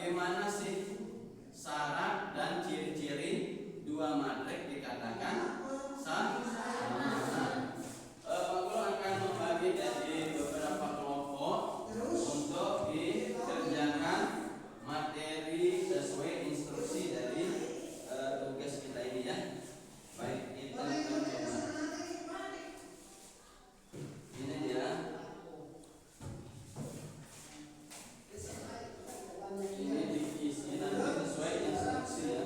bagaimana sih syarat dan ciri-ciri dua matriks dikatakan sama? Pak Guru akan membagi dari beberapa kelompok untuk dikerjakan materi sesuai instruksi dari tugas kita ini ya. Baik, kita akan coba. Ini dia. Ini diisi nanti sesuai instruksi ya.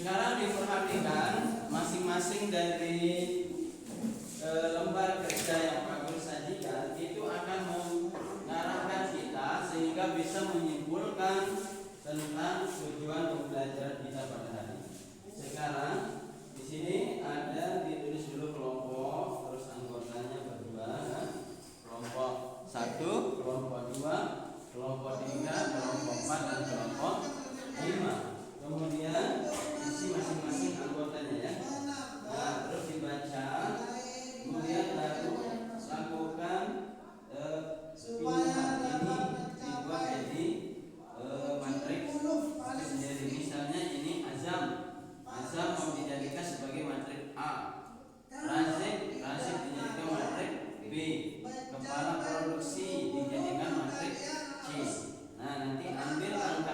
Sekarang diperhatikan masing-masing dari lembar kerja yang Pak Guru sajikan itu akan mengarahkan kita sehingga bisa menyimpulkan tentang tujuan pembelajaran kita pada hari ini. Sekarang di sini ada ditulis dulu kelompok, terus anggotanya berdua, kan? Kelompok 1, kelompok 2, kelompok 3, kelompok 4 dan kelompok 5. Kemudian isi masing-masing anggotanya ya. Nah, terus dibaca, kemudian lakukan pilihan ini dibuat jadi matriks sendiri. Misalnya ini Azam mau dijadikan sebagai matriks A, Razik dijadikan matriks B, kepala produksi dijadikan matriks C. Nah, nanti ambil angka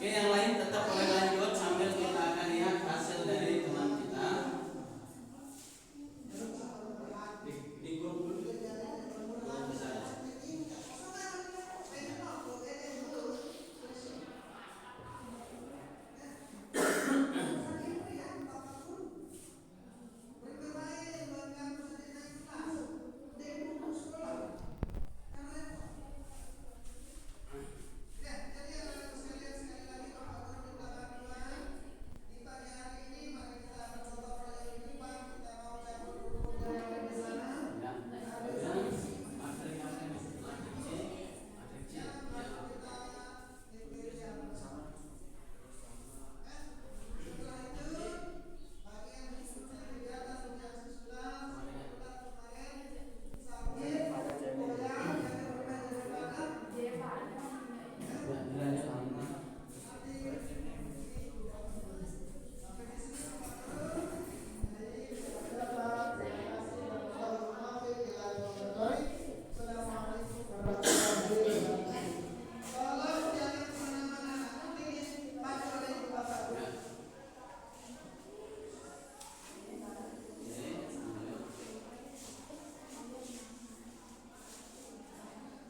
Oke, yang lain tetap boleh lanjut sambil kita akan lihat hasil dari teman kita. Di grup dulu. Belum bisa.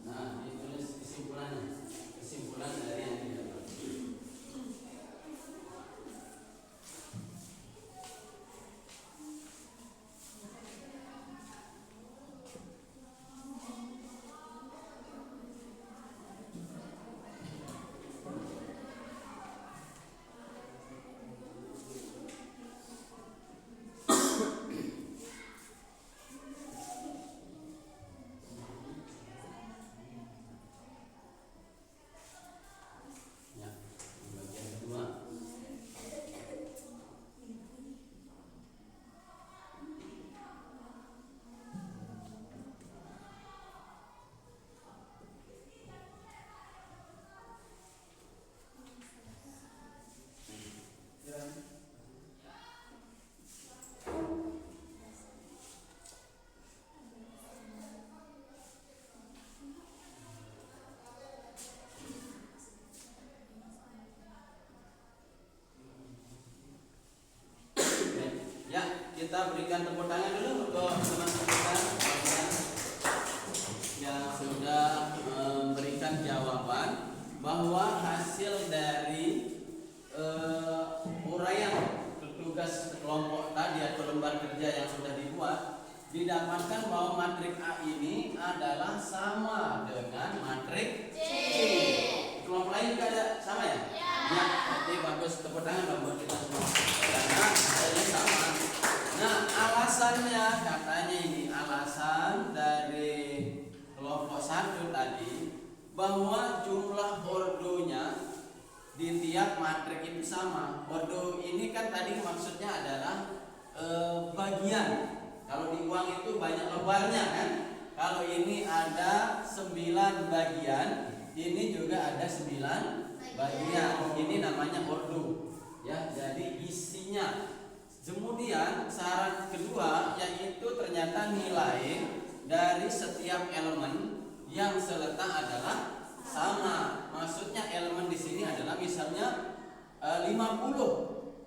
Nah, ditulis kesimpulannya. Kesimpulan dari yang didapat. Ya, bagian kedua. Ya, kita berikan tepuk tangan dulu untuk teman-teman kita yang sudah memberikan jawaban bahwa hasil dari uraian tugas kelompok tadi atau lembar kerja yang sudah dibuat didapatkan bahwa matrik A ini adalah sama dengan matrik C. Kelompok lain juga ada sama ya? Ya, berarti bagus, tepuk tangan buat kita semua. Karena hasilnya sama. Nah, alasannya katanya ini alasan dari kelompok 1 tadi bahwa jumlah ordonya di tiap matrik itu sama. Ordo ini kan tadi maksudnya adalah bagian. Kalau di uang itu banyak lebarnya kan. Kalau ini ada 9 bagian, ini juga ada 9 bagian. Ini namanya ordo. Ya, jadi isinya. Kemudian syarat kedua yaitu ternyata nilai dari setiap elemen yang seletak adalah sama. Maksudnya elemen di sini adalah misalnya 50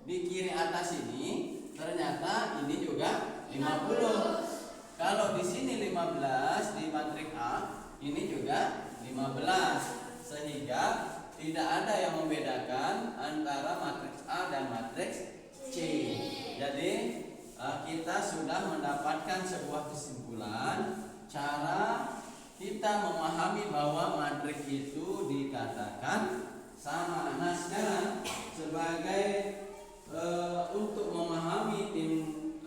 di kiri atas ini, ternyata ini juga 50. Kalau di sini 15 di matrik A, ini juga 15. Sehingga tidak ada yang membedakan antara matriks A dan matriks C. Jadi kita sudah mendapatkan sebuah kesimpulan cara kita memahami bahwa matriks itu dikatakan sama. Nah, sekarang sebagai untuk memahami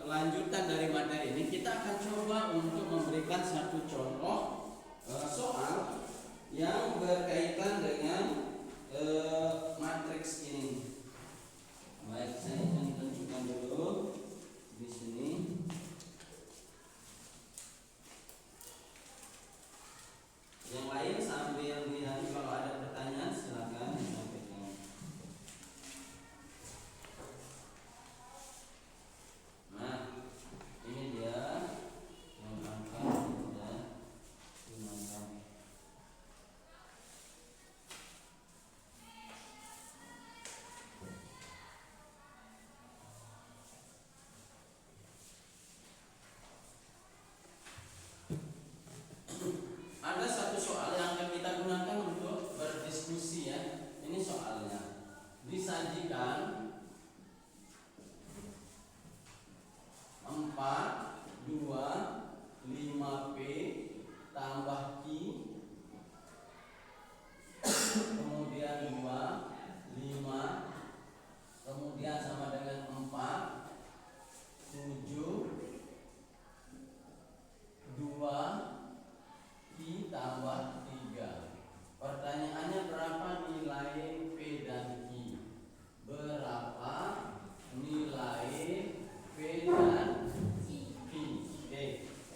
lanjutan dari materi ini, kita akan coba untuk memberikan satu contoh soal yang berkaitan dengan matriks ini. Baik, saya akan tunjukkan dulu di sini. Yang lain sambil lihat, kalau ada pertanyaan silakan disampaikan. Nah, ini dia yang angka sudah dimakan. soalnya. Disajikan 4, 2, 5P tambah Q, kemudian 2, 5, kemudian sama dengan 4, 7, 2, Q tambah 3. Pertanyaannya berapa nilai P dan Q? Berapa nilai P dan Q? Oke,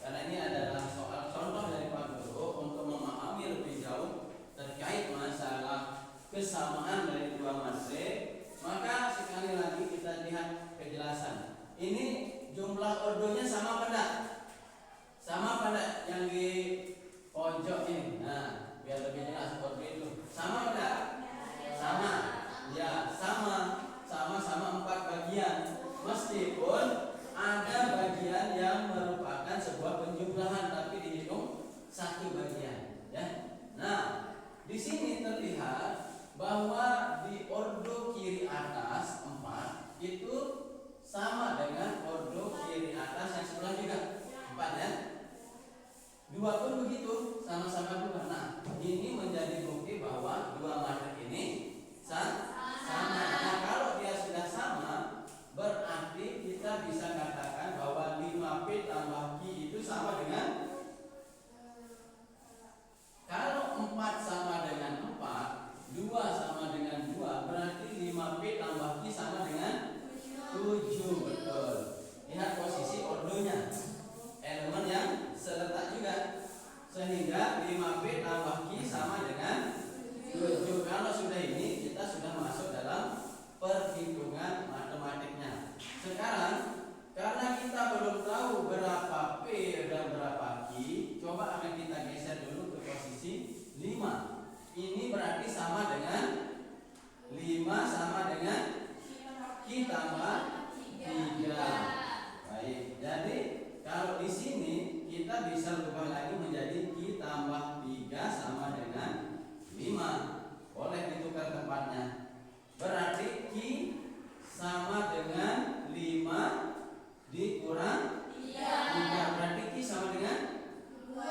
karena ini adalah soal contoh dari Pak Guru untuk memahami lebih jauh terkait masalah kesamaan dari dua materi, maka sekali lagi kita lihat kejelasan. Ini jumlah ordonya sama pada? Sama pada yang di pojok ini. Nah, biar lebih jelas ordo itu. Sama pada? Sama. Ya, sama 4 bagian. Meskipun ada bagian yang merupakan sebuah penjumlahan tapi dihitung 1 bagian, ya. Nah, di sini terlihat bahwa di ordo kiri atas 4 itu sama dengan ordo kiri atas yang sebelah juga 4, ya. 2 pun begitu, sama-sama 2. Nah, ini menjadi bukti bahwa dua materi ini sama. Nah, kalau dia sudah sama, berarti kita bisa katakan bahwa 5P tambah Q itu sama dengan, kalau 4 sama dengan 4, 2 sama dengan 2, berarti 5P tambah Q sama dengan 7. Betul. Lihat posisi ordonya, elemen yang seletak juga, sehingga 5P tambah Q sama dengan 7. Kalau sudah ini, kita sudah masuk dalam perhitungan matematiknya. Sekarang, karena kita belum tahu berapa P dan berapa Q, coba akan kita geser dulu ke posisi 5. Ini berarti sama dengan 5 sama dengan Q tambah 3. Baik, jadi kalau di sini kita bisa ubah lagi menjadi Q tambah 3 sama dengan 5. Boleh ditukar tempatnya. Berarti Q sama dengan 5 dikurang 3. Berarti Q sama dengan 2.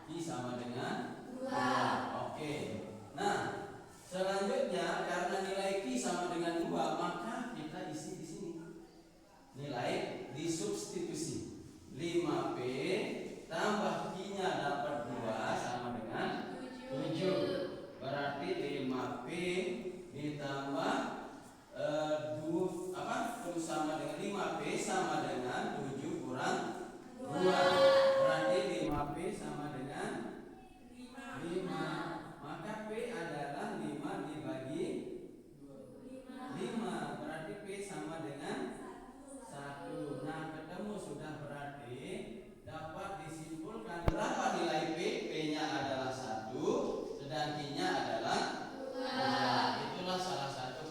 Q sama dengan 2. Oke. Nah, selanjutnya karena nilai Q sama dengan 2, maka kita isi di sini. Nilai disubstitusi. 5P tambah Q-nya dapat 2 sama dengan 7. Berarti 5P ditambah 2 sama dengan 5P sama dengan 7 kurang 2. Berarti 5P sama dengan 5. Maka P adalah 5 dibagi 5. Berarti P sama dengan 1. Nah, ketemu sudah, berarti dapat disimpulkan berapa nilai P? P-nya adalah 1, sedang Q-nya adalah 2. Itulah salah satu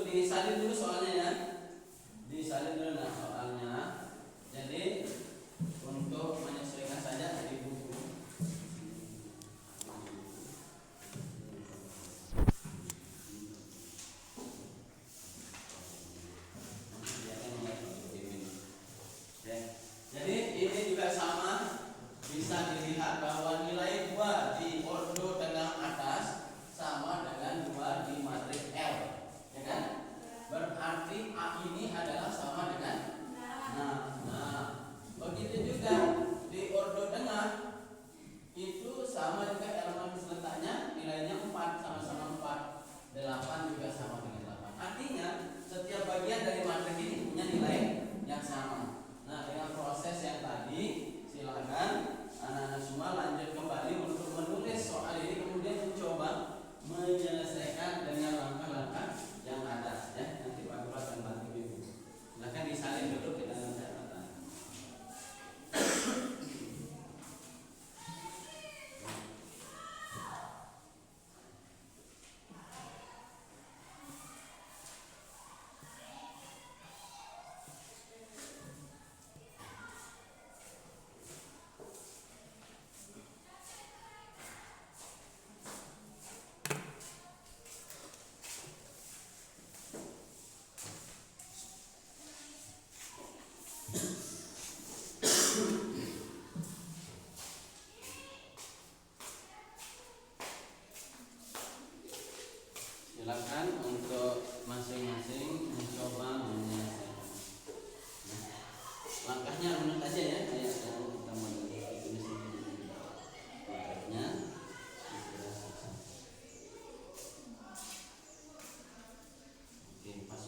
disalin dulu soalnya ya. Disalin dulu nah soalnya. Jadi untuk menyesuaikan saja di buku. Jadi ini juga sama, bisa dilihat bahwa nilai 2 di ordo tengah atas sama dengan 2 di matriks L, ya kan? Berarti A ini adalah sama dengan begitu juga di ordo tengah itu sama juga elemen letaknya nilainya 4 sama-sama 4, 8 juga sama dengan 8. Artinya setiap bagian dari matriks ini punya nilai yang sama. Nah, dengan proses yang tadi, silakan anak-anak semua lanjut kembali untuk menulis soal ini, kemudian mencoba menyelesaikan dengan langkah-langkah yang ada. Ya, nanti Pak Guru akan bantu ibu. Silakan disalin dulu ke dalam catatan. Silakan untuk masing-masing mencoba menyelesaikan. Nah, langkahnya runut aja ya, kayak kita mau tulis ini. Langkahnya oke, pas.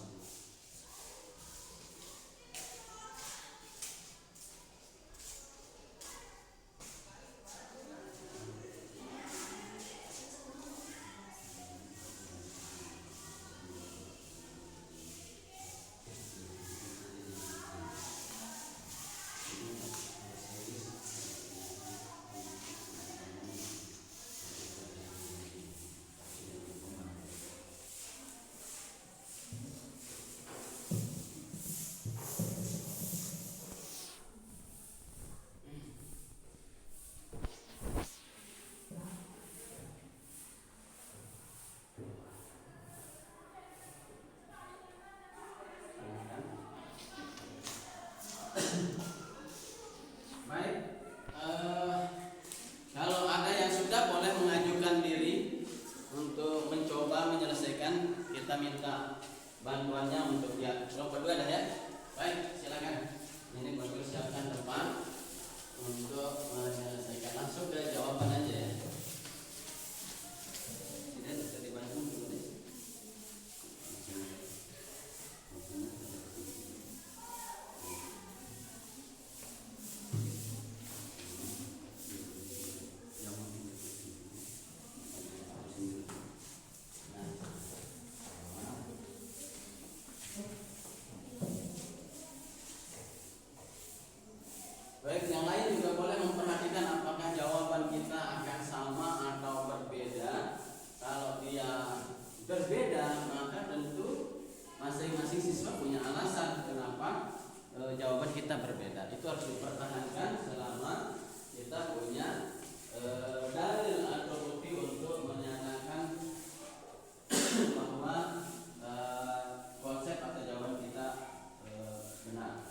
Baik, kalau ada yang sudah boleh mengajukan diri untuk mencoba menyelesaikan, kita minta bantuannya untuk dia. Kalau berdua ada ya? Baik, silakan. Ini bagus, siapkan depan untuk menyelesaikan. Langsung ke jawaban aja ya. Tidak bisa dibantu dulu deh. Baik, yang lain juga boleh memperhatikan apakah jawaban kita akan sama atau berbeda. Kalau dia berbeda, maka tentu masing-masing siswa punya alasan kenapa jawaban kita berbeda. Itu harus dipertahankan selama kita punya dalil atau bukti untuk menyatakan bahwa konsep atau jawaban kita benar.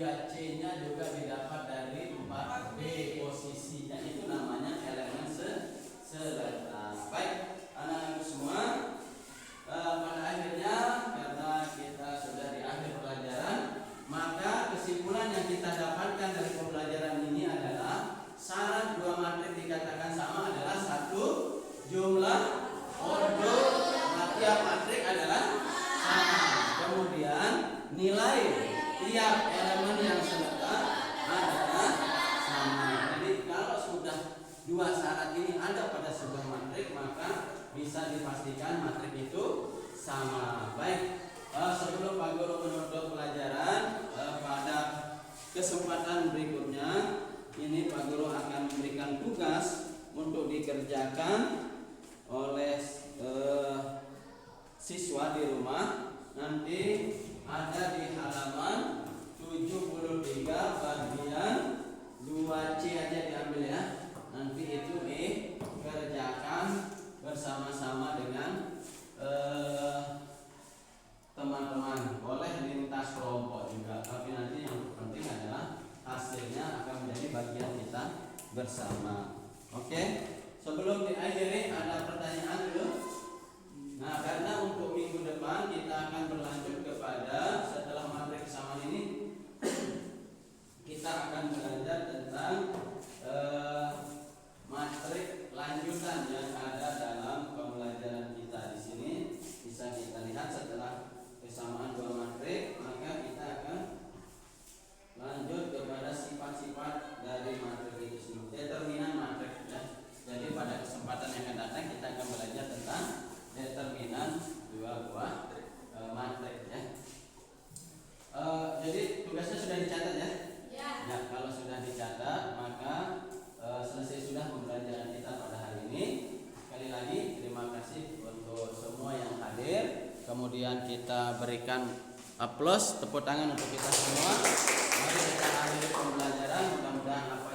3C-nya juga didapat dari 4B posisinya, itu namanya elemen serata. Baik, anak-anak semua, pada akhirnya karena kita sudah di akhir pelajaran, maka kesimpulan yang kita dapatkan dari pembelajaran ini adalah syarat dua matrik dikatakan sama adalah satu, jumlah ordo tiap matrik adalah sama. Kemudian nilai tiap elemen yang serata adalah sama. Jadi kalau sudah dua syarat ini ada pada sebuah matrik, maka bisa dipastikan matrik itu sama. Baik, sebelum Pak Guru menutup pelajaran, pada kesempatan berikutnya ini Pak Guru akan memberikan tugas untuk dikerjakan oleh siswa di rumah. Nanti ada di halaman 73 bagian 2C aja diambil ya. Nanti itu dikerjakan bersama-sama dengan teman-teman. Boleh lintas kelompok juga, tapi nanti yang penting adalah hasilnya akan menjadi bagian kita bersama. Oke, sebelum diakhiri ada pertanyaan dulu. Nah, karena untuk minggu depan kita akan berlanjut kepada setelah materi kesamaan ini kita akan belajar tentang materi lanjutan yang ada dalam pembelajaran kita. Di sini bisa kita lihat setelah kesamaan dua materi, maka kita akan lanjut kepada sifat-sifat dari materi itu sendiri, determinan materi ya. Jadi pada kesempatan yang akan datang kita akan belajar tentang determinan dua buah matrik ya. Jadi tugasnya sudah dicatat ya? Ya, kalau sudah dicatat maka selesai sudah pembelajaran kita pada hari ini. Sekali lagi terima kasih untuk semua yang hadir. Kemudian kita berikan aplaus, tepuk tangan untuk kita semua. Mari kita akhiri pembelajaran. Mudah-mudahan apa